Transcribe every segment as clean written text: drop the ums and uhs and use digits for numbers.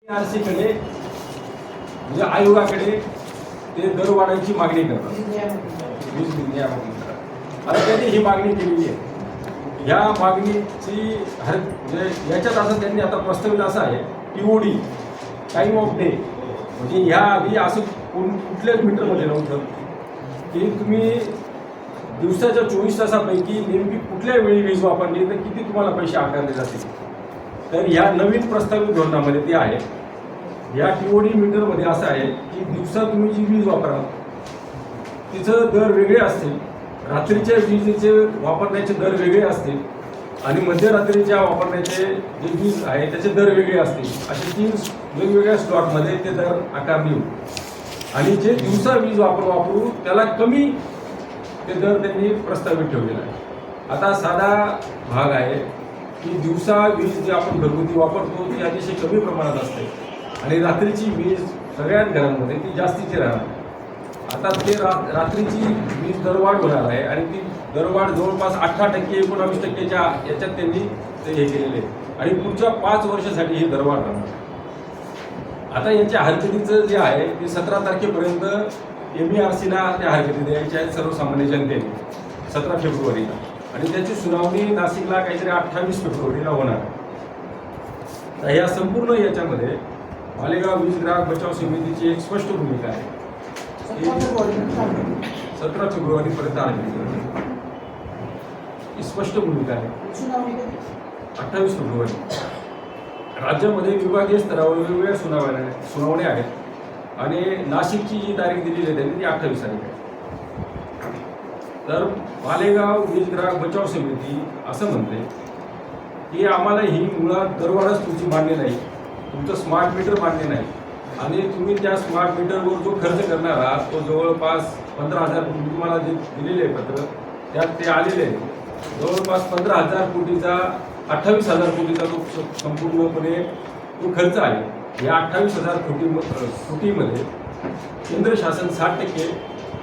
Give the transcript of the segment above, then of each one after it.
RC कडे म्हणजे आयोगाकडे ते दरवाढीची मागणी करतात, वीज नियामक. आता त्यांनी ही मागणी केलेली आहे. या मागणीची म्हणजे याच्यात असं त्यांनी आता प्रस्तावित असं आहे टीओडी टाइम ऑफ डे, म्हणजे ह्या आधी असं कुठल्याच मीटरमध्ये नव्हतं की तुम्ही दिवसाच्या 24 तासापैकी नेमकी कुठल्या वेळी वीज वापरली तर किती तुम्हाला पैसे आकारले जातील. तर ह्या नवीन प्रस्तावित धोरणामध्ये ते आहे. या टीओडी मीटरमध्ये असं आहे की दिवसा तुम्ही जी वीज वापराल तिचं दर वेगळे असतील, रात्रीच्या विजेचे वापरण्याचे दर वेगळे असतील आणि मध्यरात्रीच्या वापरण्याचे जे वीज आहे त्याचे दर वेगळे असतील. असे 3 वेगवेगळ्या स्लॉटमध्ये ते दर आकारणी होईल. आणि जे दिवसा वीज वापरू त्याला कमी ते दर त्यांनी प्रस्तावित ठेवलेला आहे. आता साधा भाग आहे की दिवसा वीज जी आपण घरगुती वापरतो ती अतिशय कमी प्रमाणात असते आणि रात्रीची वीज सगळ्याच घरांमध्ये ती जास्तीची राहणार. आता ते रात्रीची वीज दरवाढ होणार आहे आणि ती दरवाढ जवळपास 18% 19%च्या याच्यात त्यांनी ते हे केलेले आहे आणि पुढच्या 5 वर्षासाठी ही दरवाढ राहणार. आता यांच्या हरकतीचं जे आहे ते 17 तारखेपर्यंत MERCला त्या हरकती द्यायच्या आहेत सर्वसामान्य जनतेने 17 फेब्रुवारीला, आणि त्याची सुनावणी नाशिकला काहीतरी 28 फेब्रुवारीला होणार. तर या संपूर्ण याच्यामध्ये मालेगाव वीज ग्राहक बचाव समितीची एक स्पष्ट भूमिका आहे. 17 फेब्रुवारीपर्यंत आली ही स्पष्ट भूमिका आहे. 28 फेब्रुवारी राज्यामध्ये विभागीय स्तरावर वेगवेगळ्या सुनावण्या आहेत आणि नाशिकची जी तारीख दिलेली आहे त्यांनी ती 28 तारीख आहे. तर मालेगाव वीज ग्राहक बचाव समिती असं म्हणते की आम्हाला ही मुळात दरवाढच तुमची मान्य नाही, तुमचं स्मार्ट मीटर मान्य नाही आणि तुम्ही त्या स्मार्ट मीटरवर जो खर्च करणार आहात तो जवळपास 15,000 कोटी तुम्हाला जे दिलेले आहे पत्र त्यात ते आलेले आहे. जवळपास 15,000 कोटीचा 28,000 कोटीचा तो संपूर्णपणे तो खर्च आहे. या 28,000 कोटीमध्ये केंद्र शासन 60%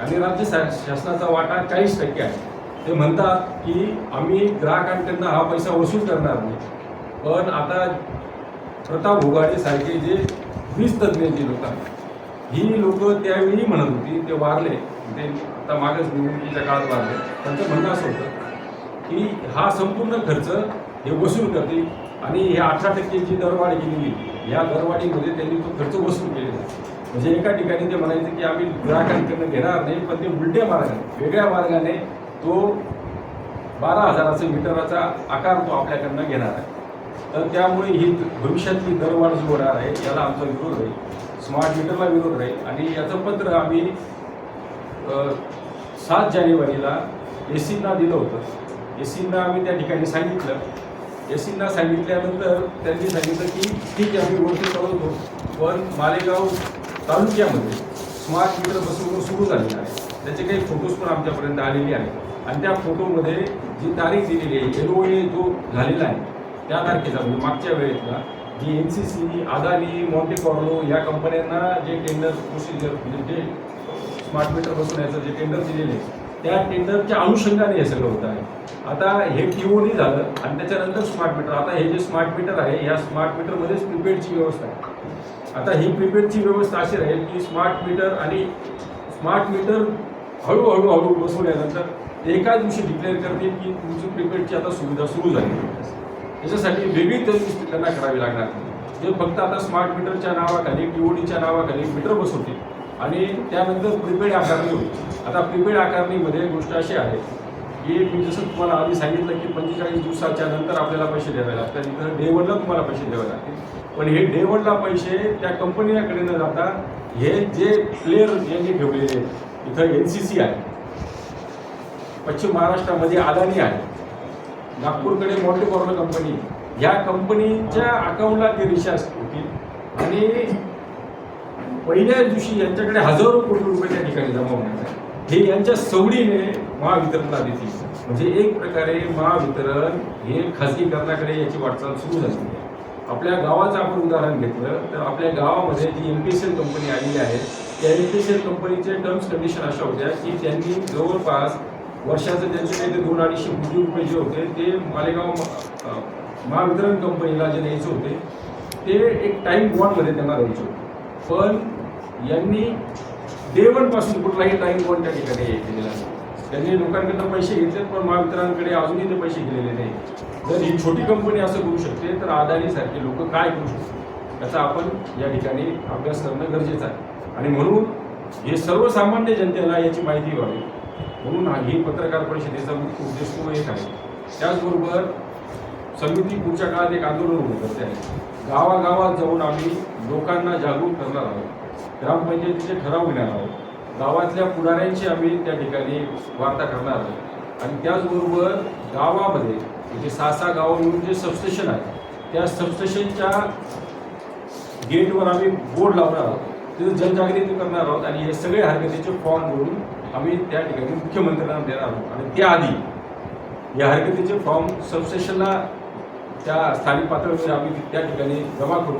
आणि राज्य शासनाचा वाटा 40% आहे. ते म्हणतात की आम्ही ग्राहकांकडनं हा पैसा वसूल करणार नाही, पण आता प्रताप भोगाडे सारखे जे वीज तज्ज्ञ जी लोक आहेत ही लोक त्यावेळी म्हणत होती, ते वारले, ते आता मागच निवडणुकीच्या काळात वारले. त्यांचं म्हणणं असं होतं की हा संपूर्ण खर्च हे वसूल करतील आणि ह्या 18% जी दरवाढ केलेली या दरवाढीमध्ये त्यांनी तो खर्च वसूल केलेला. म्हणजे एका ठिकाणी ते म्हणायचे की आम्ही ग्राहकांकडनं घेणार नाही, पण ते उलट्या मार्गाने वेगळ्या मार्गाने तो 12,000 मीटरचा आकार तो आपल्याकडनं घेणार आहे. तर त्यामुळे ही भविष्यातली दरवाढ जी होणार आहे याला आमचा विरोध राहील, स्मार्ट मीटरला विरोध राहील. आणि याचं पत्र आम्ही 7 जानेवारीला एसींना दिलं होतं. एसींना आम्ही त्या ठिकाणी सांगितलं. एसींना सांगितल्यानंतर त्यांनी सांगितलं की ठीक आहे आम्ही वरती कळवतो, पण मालेगाव तालुक्यामध्ये स्मार्ट मीटर बसवणं सुरू झालेलं आहे. त्याचे काही फोटोज पण आमच्यापर्यंत आलेले आहेत आणि त्या फोटोमध्ये जी तारीख दिलेली आहे LOA जो झालेला आहे त्या तारखेचा, म्हणजे मागच्या वेळेतला जी NCC, अदानी, मॉन्टे कार्लो या कंपन्यांना जे टेंडर प्रोसिजर म्हणजे जे स्मार्ट मीटर बसवण्याचं जे टेंडर दिलेले आहे त्या टेंडरच्या अनुषंगाने हे सगळं होतं आहे. आता हे TOD झालं आणि त्याच्यानंतर स्मार्ट मीटर. आता हे जे स्मार्ट मीटर आहे या स्मार्ट मीटरमध्येच प्रीपेडची व्यवस्था आहे. आता ही प्रीपेडची व्यवस्था अशी राहील की स्मार्ट मीटर आणि स्मार्ट मीटर हळूहळू बसवल्यानंतर एकाच दिवशी डिक्लेअर करतील की तुमची प्रीपेडची आता सुविधा सुरू झाली. त्याच्यासाठी वेगळी तरतूद त्यांना करावी लागणार नाही. ते फक्त आता स्मार्ट मीटरच्या नावाखाली TODच्या नावाखाली मीटर बसवतील आणि त्यानंतर प्रीपेड आकारणी होईल. आता प्रीपेड आकारणीमध्ये गोष्ट अशी आहे की मी जसं तुम्हाला आधी सांगितलं की 45 दिवसाच्या नंतर आपल्याला पैसे द्यावे लागतात. इथं डे 1ला तुम्हाला पैसे द्यावे लागतील, पण हे डे 1ला पैसे त्या कंपनीकडे न जाता हे जे प्लेयर यांनी ठेवलेले इथं NCC आहे, पश्चिम महाराष्ट्रामध्ये अदानी आहे, नागपूरकडे मॉन्टे कार्लो कंपनी, या कंपनीच्या अकाउंटला ते रिचार्ज होतील आणि पहिल्या दिवशी यांच्याकडे हजारो कोटी रुपये त्या ठिकाणी जमा होणार आहे. हे यांच्या सवडीने महावितरणला देतील. म्हणजे एक प्रकारे महावितरण हे खाजगीकरणाकडे याची वाटचाल सुरू झाली आहे. आपल्या गावाचं आपण उदाहरण घेतलं तर आपल्या गावामध्ये जी MPCL कंपनी आलेली आहे त्या MPCL कंपनीचे टर्म्स कंडिशन अशा होत्या की त्यांनी जवळपास वर्षाचं त्यांचे काही 200-250 कोटी रुपये जे होते ते मालेगाव महावितरण कंपनीला जे द्यायचे होते ते एक टाईम बॉन्डमध्ये त्यांना द्यायचे होते. पण यांनी डे 1 पासून कुठलाही टाईम बॉन्ड त्या ठिकाणी केलेला नाही. त्यांनी लोकांकडनं पैसे घेतलेत, पण महावितरणकडे अजूनही ते पैसे गेलेले नाही. जर ही छोटी कंपनी असं करू शकते, तर अदानीसारखे लोक काय करू शकतात याचा आपण या ठिकाणी अभ्यास करणं गरजेचं आहे. आणि म्हणून हे सर्वसामान्य जनतेला याची माहिती व्हावी म्हणून ही पत्रकार परिषदेचा मुख्य उद्देश तो एक आहे. त्याचबरोबर समिती पुढच्या काळात एक आंदोलन उभं करते आहे. गावागावात जाऊन आम्ही लोकांना जागरूक करणार आहोत, ग्रामपंचायतीचे ठराव घेणार आहोत, गावातल्या पुढाऱ्यांची आम्ही त्या ठिकाणी वार्ता करणार आहोत. आणि त्याचबरोबर गावामध्ये म्हणजे 6-6 गावं मिळून जे सबस्टेशन आहे त्या सबस्टेशनच्या गेटवर आम्ही बोर्ड लावणार आहोत, तिथे जनजागृती करणार आहोत. आणि हे सगळे हरकतीचे फॉर्म भरून आम्ही त्या ठिकाणी मुख्यमंत्र्यांना देणार आहोत. आणि त्याआधी या हरकतीचे फॉर्म सबस्टेशनला त्या स्थानिक पातळीवर आम्ही त्या ठिकाणी जमा करू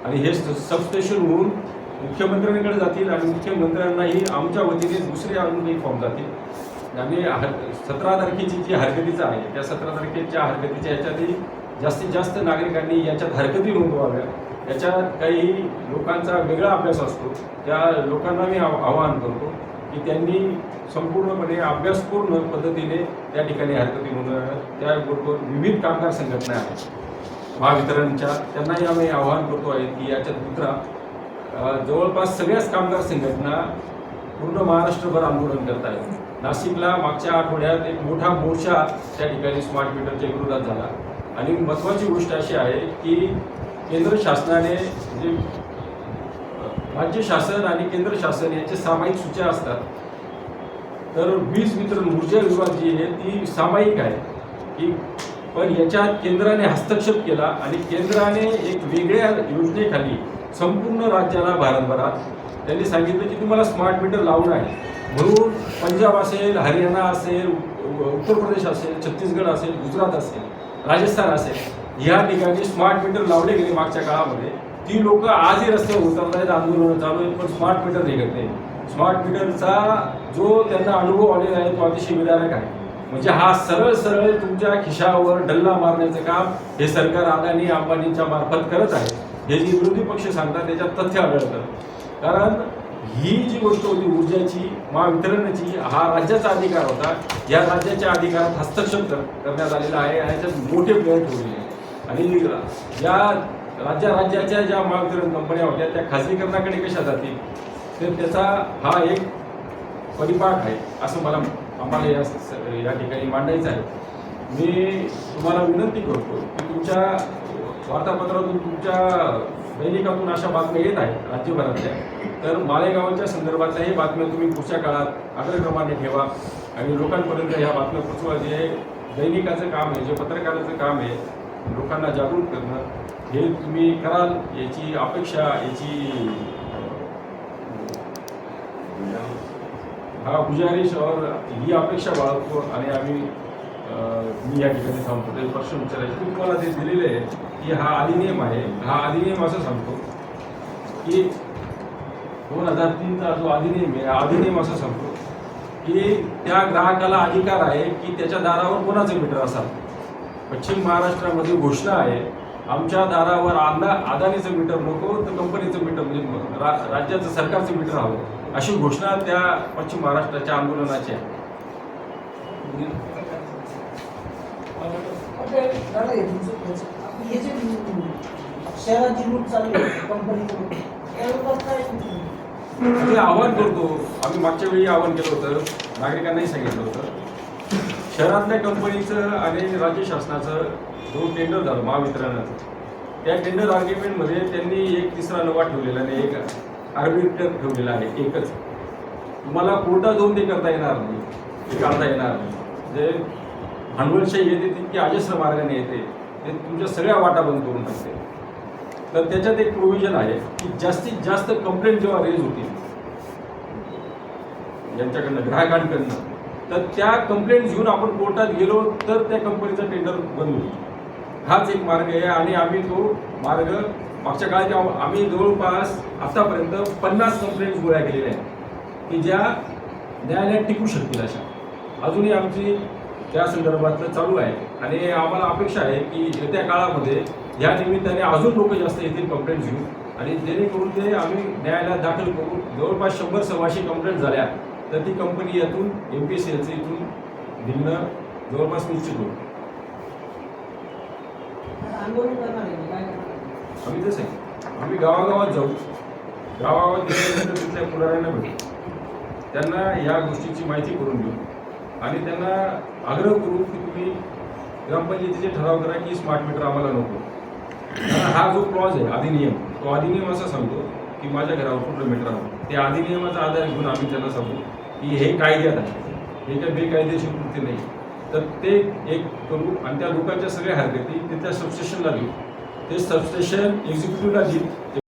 आणि हे सबस्टेशन होऊन मुख्यमंत्र्यांकडे जातील आणि मुख्यमंत्र्यांनाही आमच्या वतीने दुसरे अजून काही फॉर्म जातील. आणि 17 तारखेची जी हरकतीचं आहे त्या 17 तारखेच्या हरकतीच्या याच्यातही जास्तीत जास्त नागरिकांनी याच्यात हरकती नोंदवाव्या. याच्यात काही लोकांचा वेगळा अभ्यास असतो, त्या लोकांना मी आवाहन करतो की त्यांनी संपूर्णपणे अभ्यासपूर्ण पद्धतीने त्या ठिकाणी हरकती नोंदवाव्या. त्याबरोबर विविध कामगार संघटना आहेत महावितरणच्या, त्यांनाही आम्ही आवाहन करतो आहे की याच्यात उतरा. जवळपास सगळ्याच कामगार संघटना पूर्ण महाराष्ट्रभर आंदोलन करत आहेत. नाशिकला मागच्या आठवड्यात एक मोठा मोर्चा त्या ठिकाणी स्मार्ट मीटरच्या विरोधात झाला. आणि महत्त्वाची गोष्ट अशी आहे की केंद्र शासनाने म्हणजे राज्य शासन आणि केंद्र शासन यांचे सामायिक सूच्या असतात, तर वीज वितरण ऊर्जा विभाग जी आहे ती सामायिक आहे की, पण याच्यात केंद्राने हस्तक्षेप केला आणि केंद्राने एक वेगळ्या योजनेखाली संपूर्ण राज्याला भारतभरात त्यांनी सांगितलं की तुम्हाला स्मार्ट मीटर लावणं आहे. म्हणून पंजाब असेल, हरियाणा असेल, उत्तर प्रदेश असेल, छत्तीसगड असेल, गुजरात असेल, राजस्थान असेल, या ठिकाणी स्मार्ट मीटर लावले गेले मागच्या काळामध्ये. ती लोक आजही रस्त्यावर उतरत आहेत, आंदोलनं चालू आहेत, पण स्मार्ट मीटर निघत नाही. स्मार्ट मीटरचा जो त्यांना अनुभव आलेला आहे तो अतिशय विदारक आहे. म्हणजे हा सरळ सरळ तुमच्या खिशावर डल्ला मारण्याचं काम हे सरकार अदानी अंबानींच्या मार्फत करत आहे. हे जे विरोधी पक्ष सांगतात त्याच्यात तथ्य आढळतं. कारण ही जी गोष्ट होती ऊर्जाची महावितरणाची, हा राज्याचा अधिकार होता. या राज्याच्या अधिकारात हस्तक्षेप करण्यात आलेला आहे आणि याच्यात मोठे प्लेयर ठेवलेले आहे. आणि या राज्याच्या ज्या महावितरण कंपन्या होत्या त्या खाजगीकरणाकडे कशा जातील, तर त्याचा हा एक परिपाक आहे असं आम्हाला या ठिकाणी मांडायचं आहे. मी तुम्हाला विनंती करतो की तुमच्या वार्तापत्रातून, तुमच्या दैनिकातून अशा बातम्या येत आहेत राज्यभरातल्या, तर मालेगावच्या संदर्भातल्याही बातम्या तुम्ही पुढच्या काळात अग्रक्रमाने ठेवा आणि लोकांपर्यंत ह्या बातम्या पोचवा. जे दैनिकाचं काम आहे, जे पत्रकाराचं काम आहे, लोकांना जागरूक करणं, हे तुम्ही कराल याची अपेक्षा, याची हा गुजारिश और ही अपेक्षा बाळगतो. आणि मी या ठिकाणी थांबतो. ते प्रश्न विचारायचे की तुम्हाला ते दिलेले आहे की हा अधिनियम आहे. हा अधिनियम असं सांगतो की 2003चा जो अधिनियम आहे, हा अधिनियम असं सांगतो की त्या ग्राहकाला अधिकार आहे की त्याच्या दारावर कोणाचं मीटर असावं. पश्चिम महाराष्ट्रामध्ये घोषणा आहे, आमच्या दारावर अदानीचं मीटर नको तर कंपनीचं मीटर म्हणजे राज्याचं सरकारचं मीटर हवं, अशी घोषणा त्या पश्चिम महाराष्ट्राच्या आंदोलनाची आहे. आम्ही आवाहन करतो, आम्ही मागच्या वेळी आवाहन केलं होतं, नागरिकांनाही सांगितलं होतं. शहरातल्या कंपनीचं आणि राज्य शासनाचं जो टेंडर झालं महावितरणाचं, त्या टेंडर आर्ग्युमेंटमध्ये त्यांनी एक तिसरा नवा ठेवलेला आणि एक आर्बिट्रेटर ठेवलेला आहे. एकच तुम्हाला कोर्टात जाऊन ते करता येणार नाही, ते काढता येणार नाही. जे भांडवलशाही येते तितकी अजस्र मार्गाने येते, ते तुमच्या सगळ्या वाटा बंद करून टाकते. तर त्याच्यात एक प्रोव्हिजन आहे की जास्तीत जास्त कंप्लेंट जेव्हा रेज होतील यांच्याकडनं, ग्राहकांकडनं, तर त्या कंप्लेंट घेऊन आपण कोर्टात गेलो तर त्या कंपनीचा टेंडर बंद होईल. हाच एक मार्ग आहे. आणि आम्ही तो मार्ग मागच्या काळात आम्ही जवळपास आतापर्यंत 50 कंप्लेंट्स गोळ्या केलेल्या आहेत की ज्या न्यायालयात टिकू शकतील. अशा अजूनही आमची त्या संदर्भातलं चालू आहे. आणि आम्हाला अपेक्षा आहे की येत्या काळामध्ये या निमित्ताने अजून लोक जास्त येतील कंप्लेंट्स घेऊन आणि जेणेकरून ते आम्ही न्यायालयात दाखल करू. जवळपास 100 सव्वाशे कंप्लेंट झाल्या तर ती कंपनी यातून MPCLचं इथून निघणं जवळपास निश्चित होईल. आम्ही तसं आहे, आम्ही गावागावात जाऊ, गावागावात गेल्यानंतर तिथल्या पुढाऱ्यांना भेटू, त्यांना या गोष्टीची माहिती करून देऊ आणि त्यांना आग्रह करू की तुम्ही ग्रामपंचायतीचे ठराव करा की स्मार्ट मीटर आम्हाला नको. कारण हा जो क्लॉज आहे अधिनियम, तो अधिनियम असा सांगतो की माझ्या घरावर कुठलं मीटर हवं. त्या अधिनियमाचा आधार घेऊन आम्ही त्यांना सांगू की हे कायद्यात आहे, हे काही बेकायदेशीर कृती नाही. तर ते एक करू आणि त्या लोकांच्या सगळ्या हरकती तिथल्या सबस्टेशनला देऊ. ते सबस्टेशन एक्झिक्युटिव्हला देईल.